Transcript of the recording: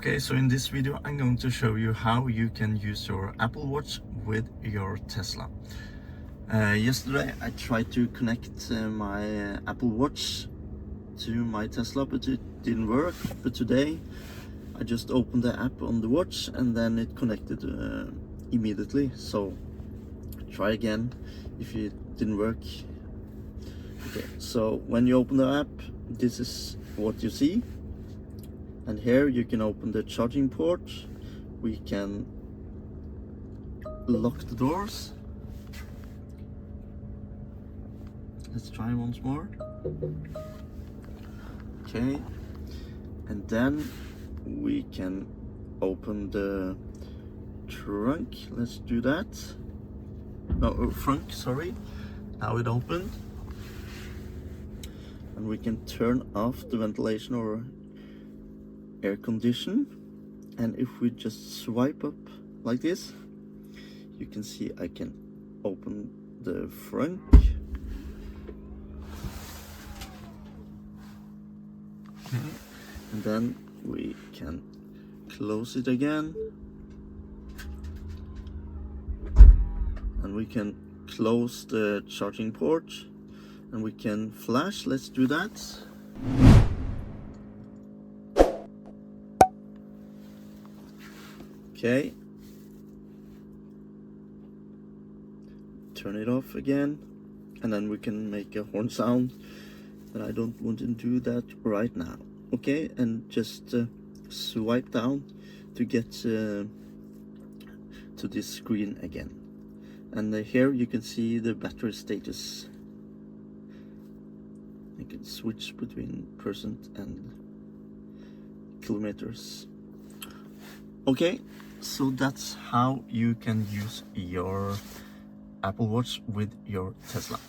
Okay, so in this video I'm going to show you how you can use your Apple Watch with your Tesla. Yesterday I tried to connect my Apple Watch to my Tesla, but it didn't work. But today I just opened the app on the watch and then it connected immediately. So try again if it didn't work. Okay, so when you open the app, this is what you see. And here you can open the charging port. We can lock the doors. Let's try once more. Okay, and then we can open the trunk. Let's do that. No, front, sorry. Now it opened. And we can turn off the ventilation or air condition, and if we just swipe up like this, you can see I can open the front. Okay. And then we can close it again, and we can close the charging port, and we can flash. Let's do that. Okay, turn it off again, and then we can make a horn sound, but I don't want to do that right now. Okay, and just swipe down to get to this screen again, and here you can see the battery status. You can switch between percent and kilometers. Okay, so that's how you can use your Apple Watch with your Tesla.